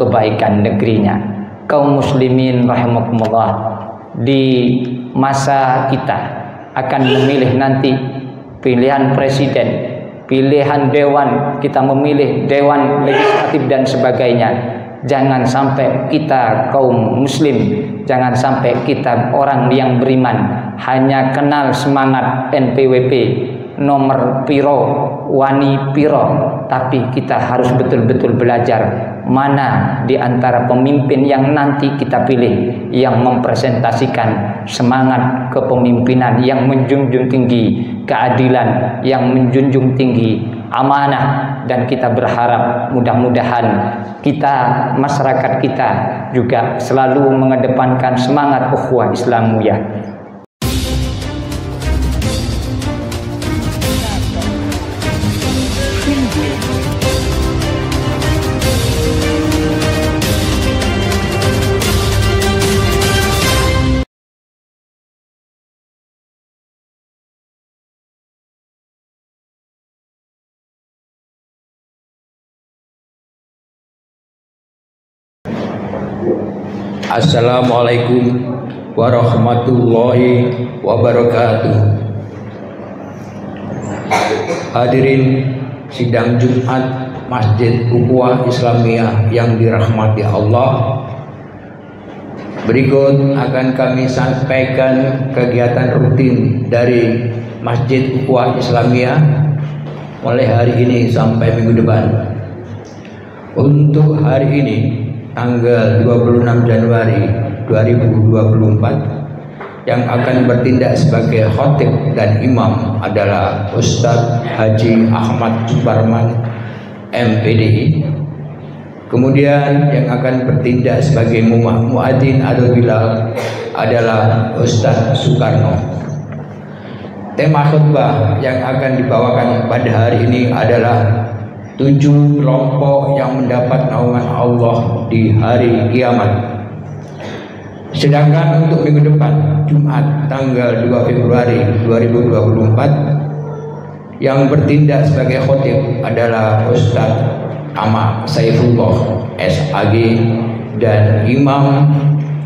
kebaikan negerinya. Kaum muslimin rahimakumullah, di masa kita akan memilih nanti pilihan presiden, pilihan dewan, kita memilih dewan legislatif dan sebagainya. Jangan sampai kita kaum muslim, jangan sampai kita orang yang beriman hanya kenal semangat NPWP, nomor piro, wani piro, tapi kita harus betul-betul belajar mana di antara pemimpin yang nanti kita pilih yang mempresentasikan semangat kepemimpinan yang menjunjung tinggi keadilan, yang menjunjung tinggi amanah, dan kita berharap mudah-mudahan kita, masyarakat kita juga selalu mengedepankan semangat ukhuwah Islamiyah. Assalamualaikum warahmatullahi wabarakatuh. Hadirin sidang Jumat Masjid Ukhuwah Islamiyah yang dirahmati Allah, berikut akan kami sampaikan kegiatan rutin dari Masjid Ukhuwah Islamiyah mulai hari ini sampai minggu depan. Untuk hari ini tanggal 26 Januari 2024 yang akan bertindak sebagai khatib dan imam adalah Ustadz Haji Ahmad Suparman MPDI. Kemudian yang akan bertindak sebagai muadzin atau bilal adalah Ustadz Soekarno. Tema khutbah yang akan dibawakan pada hari ini adalah 7 kelompok yang mendapat naungan Allah di hari kiamat. Sedangkan untuk minggu depan, Jumat tanggal 2 Februari 2024, yang bertindak sebagai khatib adalah Ustadz Ahmad Saifullah SAG, dan imam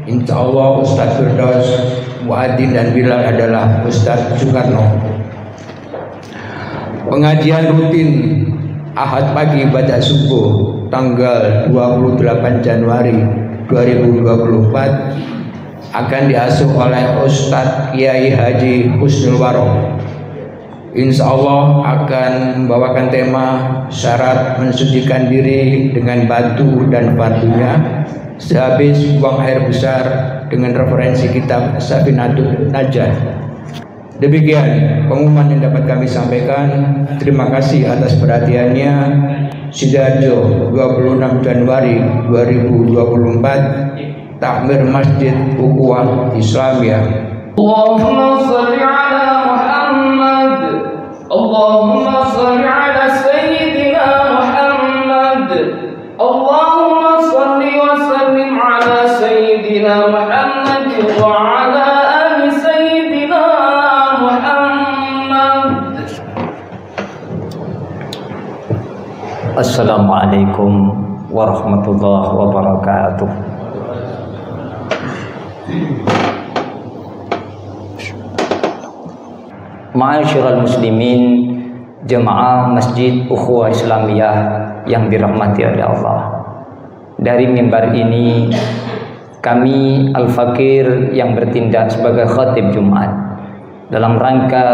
insya Allah Ustadz Firdaus, muadzin dan bilal adalah Ustadz Soekarno. Pengajian rutin Ahad pagi baca subuh tanggal 28 Januari 2024 akan diasuh oleh Ustadz Kiai Haji Husnul Waro. Insya Allah akan membawakan tema syarat mensucikan diri dengan batu dan batunya sehabis buang air besar dengan referensi kitab Safinatul Najah. Demikian pengumuman yang dapat kami sampaikan. Terima kasih atas perhatiannya. Sidoarjo 26 Januari 2024, Takmir Masjid Ukhuwah Islamiyah. Allahumma shalli ala Muhammad, Allahumma shalli ala Sayyidina Muhammad, Allahumma shalli wa sallim ala Sayyidina Muhammad wa ala ali Sayyidina Muhammad. Assalamualaikum warahmatullahi wabarakatuh. Ma'asyiral muslimin, jemaah Masjid Ukhuwah Islamiyah yang dirahmati oleh Allah. Dari mimbar ini kami Al-Fakir yang bertindak sebagai khatib Jumat dalam rangka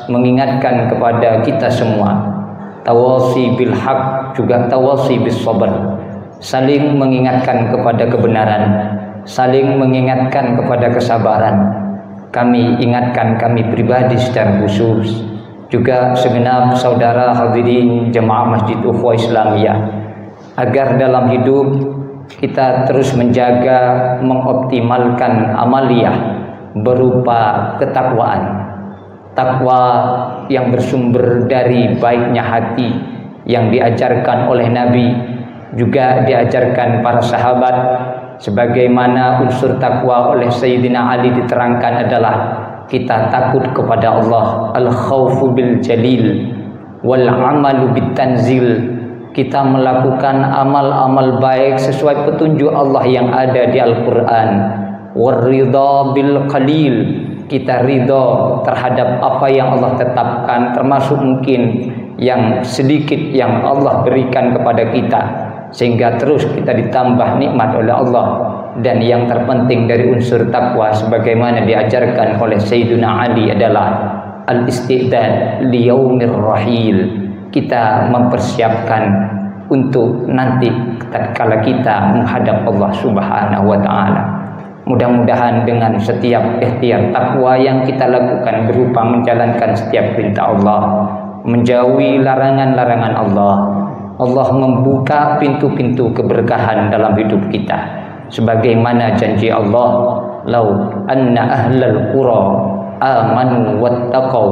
mengingatkan kepada kita semua tawasi bil haq, juga tawasi bis sabr, saling mengingatkan kepada kebenaran, saling mengingatkan kepada kesabaran. Kami ingatkan, kami pribadi secara khusus, juga segenap saudara hadirin jemaah Masjid Ukhuwah Islamiyah, agar dalam hidup kita terus menjaga, mengoptimalkan amaliyah berupa ketakwaan. Takwa yang bersumber dari baiknya hati yang diajarkan oleh Nabi, juga diajarkan para sahabat. Sebagaimana unsur takwa oleh Sayyidina Ali diterangkan adalah kita takut kepada Allah, al-khawfu bil jalil wal amalu bit tanzil, kita melakukan amal-amal baik sesuai petunjuk Allah yang ada di Al-Quran. Waridha bil qalil, kita ridha terhadap apa yang Allah tetapkan, termasuk mungkin yang sedikit yang Allah berikan kepada kita, sehingga terus kita ditambah nikmat oleh Allah. Dan yang terpenting dari unsur takwa sebagaimana diajarkan oleh Sayyidina Ali adalah al-istidad liyaumir rahil. Kita mempersiapkan untuk nanti tatkala kita menghadap Allah Subhanahu wa taala. Mudah-mudahan dengan setiap ikhtiar takwa yang kita lakukan berupa menjalankan setiap perintah Allah, menjauhi larangan-larangan Allah, Allah membuka pintu-pintu keberkahan dalam hidup kita. Sebagaimana janji Allah, "Lau anna ahlal qura amanu wattaqau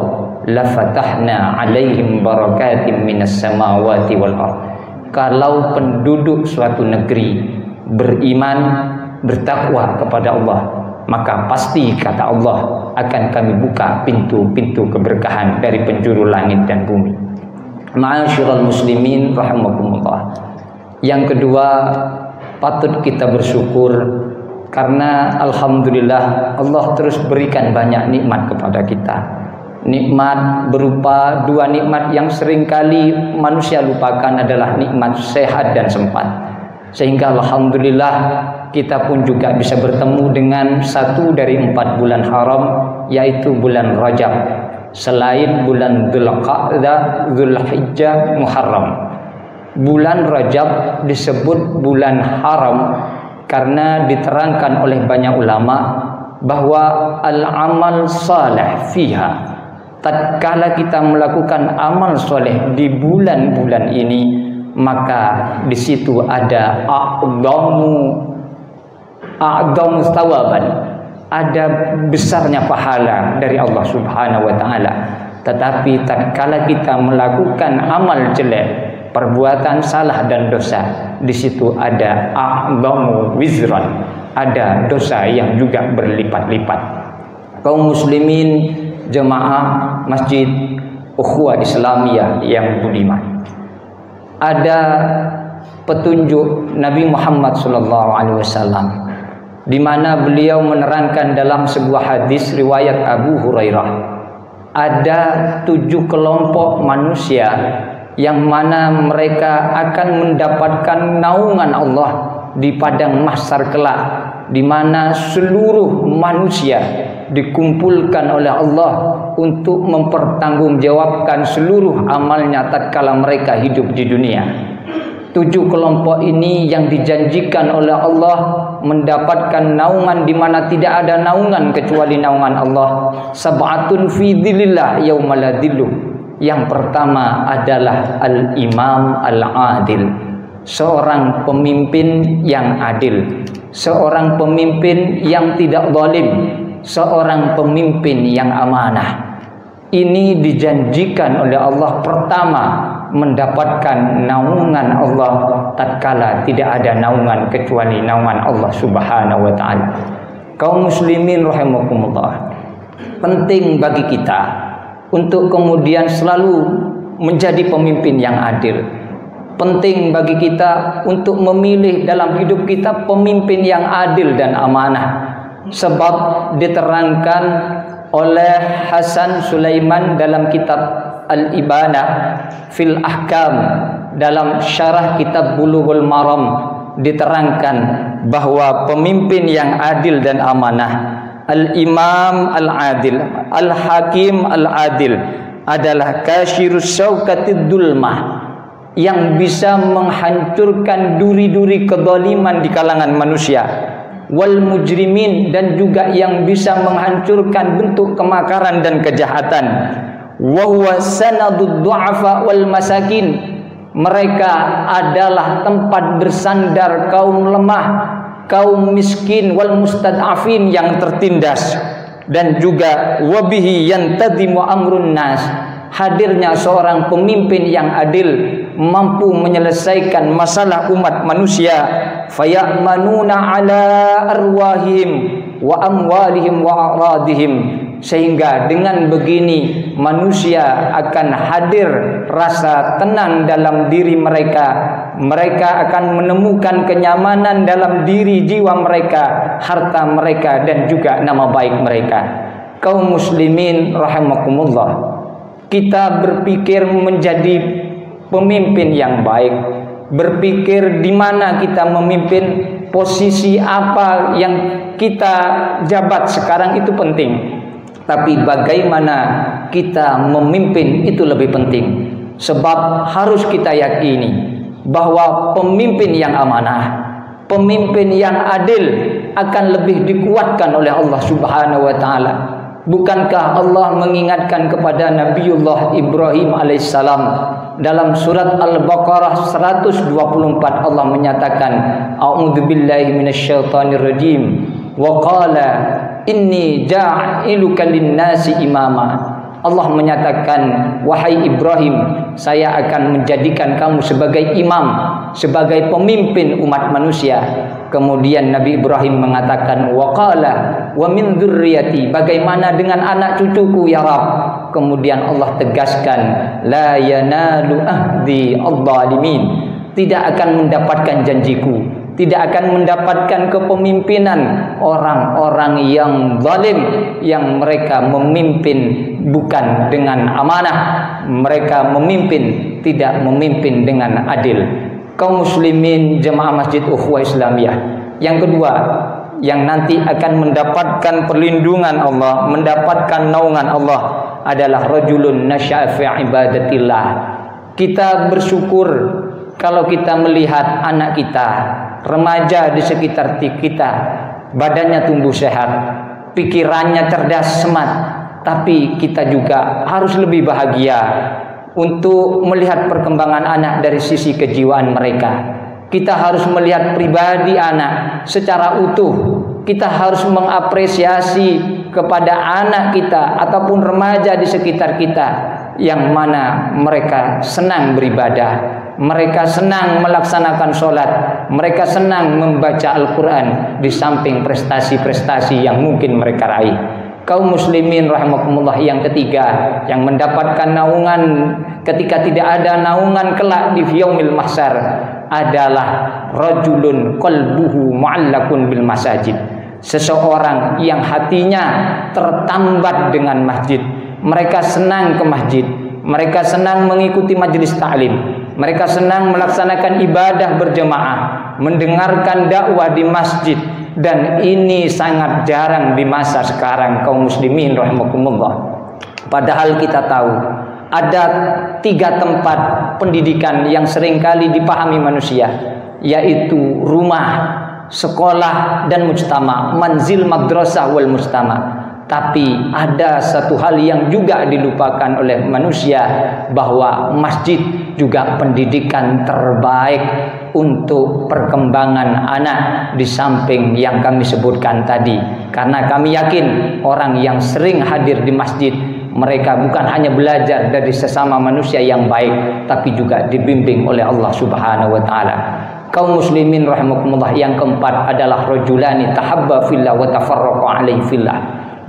lafatahna 'alaihim barakatim minas samawati wal ardh." Kalau penduduk suatu negeri beriman, bertakwa kepada Allah, maka pasti kata Allah akan kami buka pintu-pintu keberkahan dari penjuru langit dan bumi. Ma'asyiral muslimin rahimakumullah. Yang kedua, patut kita bersyukur karena alhamdulillah Allah terus berikan banyak nikmat kepada kita. Nikmat berupa dua nikmat yang seringkali manusia lupakan adalah nikmat sehat dan sempat. Sehingga alhamdulillah kita pun juga bisa bertemu dengan satu dari 4 bulan haram, yaitu bulan Rajab. Selain bulan Dzulqa'dah, Dzulhijjah, Muharram. Bulan Rajab disebut bulan haram karena diterangkan oleh banyak ulama bahwa al-amal salih fiha, tatkala kita melakukan amal soleh di bulan-bulan ini, maka di situ ada a'dhamu thawaban, ada besarnya pahala dari Allah Subhanahu wa taala. Tetapi tatkala kita melakukan amal jelek, perbuatan salah dan dosa, di situ ada a'dhamu wizran, ada dosa yang juga berlipat-lipat. Kaum muslimin jemaah masjid ukhuwah Islamiyah yang budiman, ada petunjuk Nabi Muhammad SAW di mana beliau menerangkan dalam sebuah hadis riwayat Abu Hurairah, ada 7 kelompok manusia yang mana mereka akan mendapatkan naungan Allah di padang mahsyar kelak, di mana seluruh manusia dikumpulkan oleh Allah untuk mempertanggungjawabkan seluruh amalnya tatkala mereka hidup di dunia. 7 kelompok ini yang dijanjikan oleh Allah mendapatkan naungan di mana tidak ada naungan kecuali naungan Allah. Sab'atun fi dhillillah yauma la dhillu. Yang pertama adalah al-imam al-adil, seorang pemimpin yang adil, seorang pemimpin yang tidak zalim, seorang pemimpin yang amanah. Ini dijanjikan oleh Allah pertama mendapatkan naungan Allah tatkala tidak ada naungan kecuali naungan Allah Subhanahu wa taala. Kaum muslimin rahimakumullah, penting bagi kita untuk kemudian selalu menjadi pemimpin yang adil. Penting bagi kita untuk memilih dalam hidup kita pemimpin yang adil dan amanah. Sebab diterangkan oleh Hasan Sulaiman dalam kitab Al-Ibanah fil Ahkam, dalam syarah kitab Bulughul Maram, diterangkan bahwa pemimpin yang adil dan amanah, al-imam al-adil, al-hakim al-adil, adalah kasyirus syauqatid dulmah, yang bisa menghancurkan duri-duri kezaliman di kalangan manusia, wal mujrimin, dan juga yang bisa menghancurkan bentuk kemakaran dan kejahatan. Wa huwa sanadud du'afa wal masakin, mereka adalah tempat bersandar kaum lemah, kaum miskin, wal mustad'afin, yang tertindas. Dan juga wabihi yantadimu amrun nas, hadirnya seorang pemimpin yang adil mampu menyelesaikan masalah umat manusia. Faya'manuna ala arwahim wa amwalihim wa a'radihim, sehingga dengan begini manusia akan hadir rasa tenang dalam diri mereka. Mereka akan menemukan kenyamanan dalam diri jiwa mereka, harta mereka, dan juga nama baik mereka. Kaum muslimin rahimakumullah, kita berpikir menjadi pemimpin yang baik, berpikir di mana kita memimpin, posisi apa yang kita jabat sekarang itu penting. Tapi bagaimana kita memimpin itu lebih penting. Sebab harus kita yakini bahwa pemimpin yang amanah, pemimpin yang adil akan lebih dikuatkan oleh Allah Subhanahu wa taala. Bukankah Allah mengingatkan kepada Nabiullah Ibrahim alaihissalam dalam surat Al-Baqarah 124, Allah menyatakan, a'udzubillahi minasyaitonirrajim wa qala inni ja'iluka lin-nasi imama. Allah menyatakan, wahai Ibrahim, saya akan menjadikan kamu sebagai imam, sebagai pemimpin umat manusia. Kemudian Nabi Ibrahim mengatakan, waqala wa min dzurriyyati, bagaimana dengan anak cucuku ya Rabb? Kemudian Allah tegaskan, la yanalu ahdi adh-dhalimin, tidak akan mendapatkan janjiku, tidak akan mendapatkan kepemimpinan orang-orang yang zalim, yang mereka memimpin bukan dengan amanah, mereka memimpin tidak memimpin dengan adil. Kaum muslimin jemaah Masjid Ukhuwah Islamiyah, yang kedua yang nanti akan mendapatkan perlindungan Allah, mendapatkan naungan Allah adalah rajulun nasya'a fi ibadatillah. Kita bersyukur kalau kita melihat anak kita, remaja di sekitar kita, badannya tumbuh sehat, pikirannya cerdas, smart. Tapi kita juga harus lebih bahagia untuk melihat perkembangan anak dari sisi kejiwaan mereka. Kita harus melihat pribadi anak secara utuh. Kita harus mengapresiasi kepada anak kita ataupun remaja di sekitar kita, yang mana mereka senang beribadah, mereka senang melaksanakan sholat, mereka senang membaca Al-Quran, di samping prestasi-prestasi yang mungkin mereka raih. Kaum muslimin rahimakumullah, yang ketiga yang mendapatkan naungan ketika tidak ada naungan kelak di yaumil mahsyar adalah rajulun qalbuhu mu'allakun bil masajid. Seseorang yang hatinya tertambat dengan masjid. Mereka senang ke masjid, mereka senang mengikuti majelis ta'lim, mereka senang melaksanakan ibadah berjemaah, mendengarkan dakwah di masjid. Dan ini sangat jarang di masa sekarang, kaum muslimin rahimakumullah. Padahal kita tahu ada 3 tempat pendidikan yang seringkali dipahami manusia, yaitu rumah, sekolah, dan mujtama, manzil, madrasah, wal mujtama. Tapi ada satu hal yang juga dilupakan oleh manusia, bahwa masjid juga pendidikan terbaik untuk perkembangan anak, di samping yang kami sebutkan tadi. Karena kami yakin orang yang sering hadir di masjid, mereka bukan hanya belajar dari sesama manusia yang baik, tapi juga dibimbing oleh Allah Subhanahu wa taala. Kaum muslimin rahimakumullah, yang keempat adalah rajulani tahabba fillah wa tafarraqa alaihi fillah.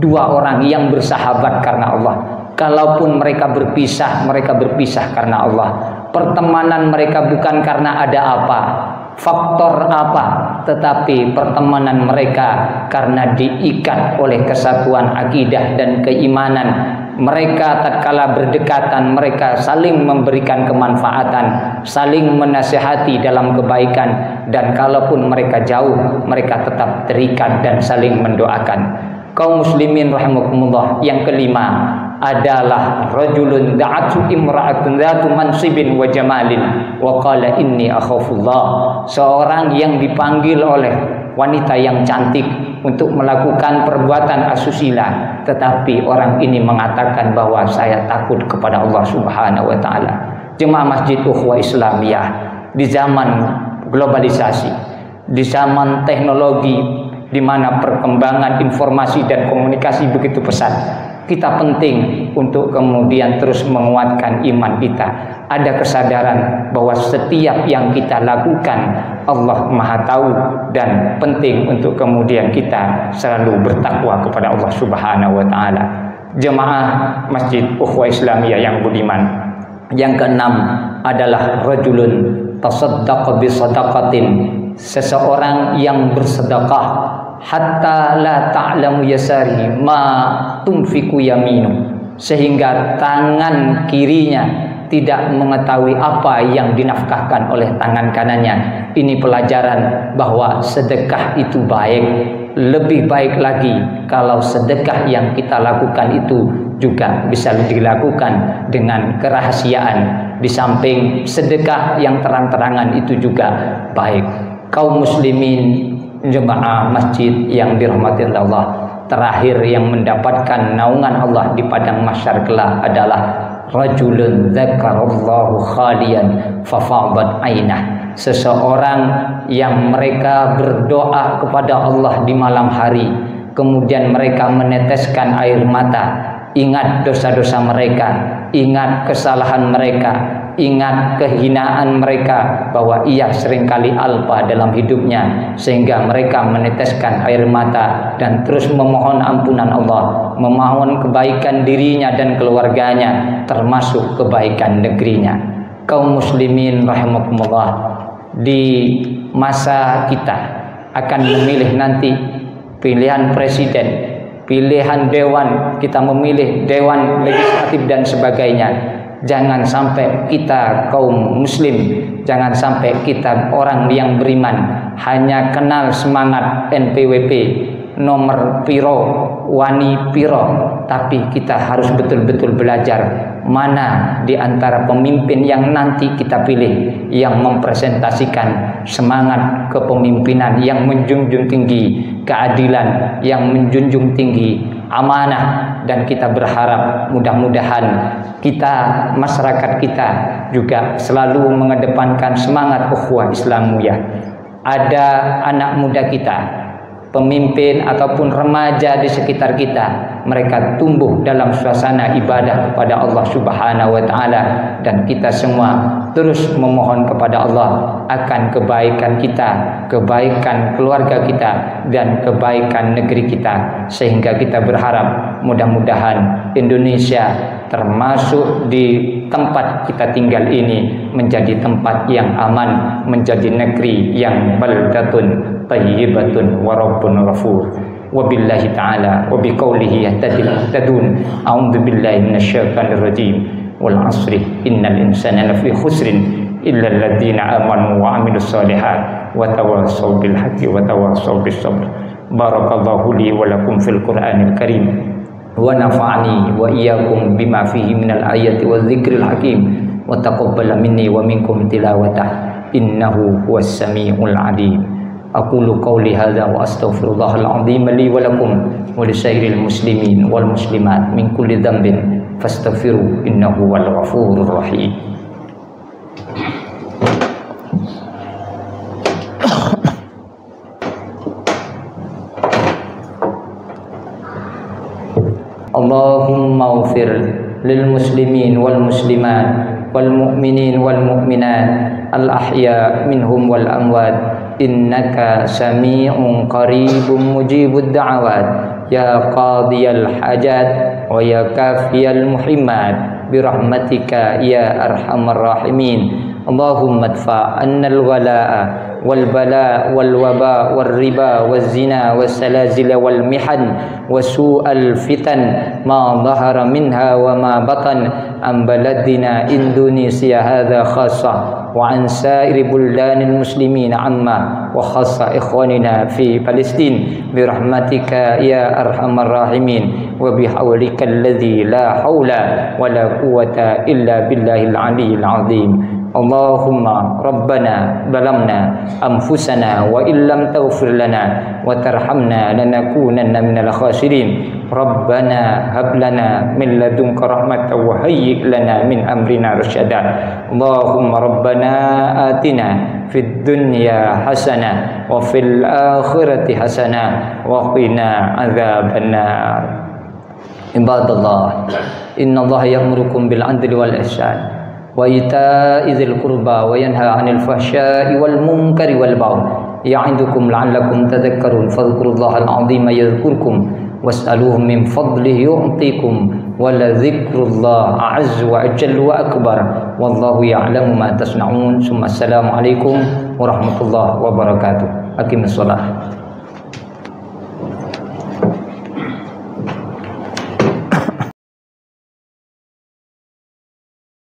2 orang yang bersahabat karena Allah. Kalaupun mereka berpisah karena Allah. Pertemanan mereka bukan karena ada apa, faktor apa, tetapi pertemanan mereka karena diikat oleh kesatuan akidah dan keimanan. Mereka tatkala berdekatan, mereka saling memberikan kemanfaatan, saling menasihati dalam kebaikan, dan kalaupun mereka jauh, mereka tetap terikat dan saling mendoakan. Kaum muslimin rahimakumullah, yang kelima adalah rajulun da'atu imra'atun dzatu mansibin wa jamalin wa qala inni akhafullah. Seorang yang dipanggil oleh wanita yang cantik untuk melakukan perbuatan asusila, tetapi orang ini mengatakan bahwa saya takut kepada Allah Subhanahu wa taala. Jemaah Masjid Ukhuwah Islamiyah, di zaman globalisasi, di zaman teknologi, di mana perkembangan informasi dan komunikasi begitu pesat, kita penting untuk kemudian terus menguatkan iman kita. Ada kesadaran bahwa setiap yang kita lakukan Allah Maha tahu, dan penting untuk kemudian kita selalu bertakwa kepada Allah Subhanahu wa taala. Jemaah Masjid Ukhuwah Islamiyah yang budiman, yang keenam adalah rajulun tasaddaqa bi sadaqatin, seseorang yang bersedekah hatta la ta'lamu yasari ma tunfiku yaminu, sehingga tangan kirinya tidak mengetahui apa yang dinafkahkan oleh tangan kanannya. Ini pelajaran bahwa sedekah itu baik. Lebih baik lagi kalau sedekah yang kita lakukan itu juga bisa dilakukan dengan kerahasiaan. Di samping sedekah yang terang-terangan itu juga baik. Kaum muslimin jemaah masjid yang dirahmati Allah, terakhir yang mendapatkan naungan Allah di padang mahsyar kelak adalah rajulun dzakarallahu khalian fafadat ainah, seseorang yang mereka berdoa kepada Allah di malam hari, kemudian mereka meneteskan air mata, ingat dosa-dosa mereka, ingat kesalahan mereka, ingat kehinaan mereka, bahwa ia seringkali alpa dalam hidupnya, sehingga mereka meneteskan air mata dan terus memohon ampunan Allah, memohon kebaikan dirinya dan keluarganya, termasuk kebaikan negerinya. Kaum muslimin rahimakumullah, di masa kita akan memilih nanti pilihan presiden, pilihan dewan, kita memilih dewan legislatif dan sebagainya. Jangan sampai kita kaum muslim, jangan sampai kita orang yang beriman hanya kenal semangat NPWP, nomor piro, wani piro, tapi kita harus betul-betul belajar mana di antara pemimpin yang nanti kita pilih yang mempresentasikan semangat kepemimpinan yang menjunjung tinggi keadilan, yang menjunjung tinggi amanah. Dan kita berharap mudah-mudahan kita, masyarakat kita juga selalu mengedepankan semangat ukhuwah Islamiyah. Ada anak muda kita, pemimpin ataupun remaja di sekitar kita, mereka tumbuh dalam suasana ibadah kepada Allah Subhanahu wa taala, dan kita semua terus memohon kepada Allah akan kebaikan kita, kebaikan keluarga kita, dan kebaikan negeri kita, sehingga kita berharap mudah-mudahan Indonesia termasuk di tempat kita tinggal ini menjadi tempat yang aman, menjadi negeri yang baldatun tayyibatun wa rabbun ghafur. Wabillahi ta'ala wa biqaulihi yahtadun. A'udzu billahi minasyaitonir rajim. Wal 'asri innal insana lafi khusrin illa alladziina amanu wa 'amilus shalihat wa tawassaw bil haqqi wa tawassaw bis sabr. Barakallahu li wa lakum fil Qur'anil Karim wa nafa'ani wa iyyakum bima fihi minal ayati wa dzikril hakim wa taqabbala minni wa minkum tilawatah innahu huwas samiul 'alim. Aqulu qawli hadza wa astaghfirullahal 'azim li wa lakum wa lisairil muslimin wal muslimat min kulli dhanbin fastaghfiru innahu wal ghafurur rahim. Allahumma ighfir lil muslimin wal muslimat wal mu'minin wal mu'minat al ahya minhum wal amwat innaka sami'un qaribun mujibud da'awat ya qadiyal hajat wa ya kafiyal muhimmat birahmatika ya arhamar rahimin. Allahumma adfa' annal wala'a wal bala wal waba wal riba wal zina wal salazil wal mihan wa su'al fitan ma dhahara minha wa ma batan an baladina Indonesia hadha khassa wa an sa'iri buldanil muslimin amma wa khassa ikhwanina fi Palestin birahmatika ya arhamar rahimin wa bihawlika alladhi la hawla wa la quwwata illa billahil aliyyil azim. Allahumma rabbana zalamna anfusana wa illam taghfir lana wa tarhamna lanakunanna minal khasirin. Rabbana hab lana min ladunka rahmatan wa hayyi' lana min amrina rasyada. Allahumma rabbana atina fid dunya hasanah wa fil akhirati hasanah wa qina adzabannar. Ibadallah, innallaha ya'murukum bil 'adli wal ihsan wa ita'i dzil qurba wa yanha 'anil fahsya'i wal munkari wal baghi ya'idukum la'allakum tadhakkarun fadhkurullahal 'azima yadhkurkum was'aluhu min fadlihi yu'tikum wa la dzikrullahi a'azzu wa ajallu wa akbar wallahu ya'lamu ma tasna'un. Assalamu alaikum warahmatullahi wabarakatuh. Aqimus shalah.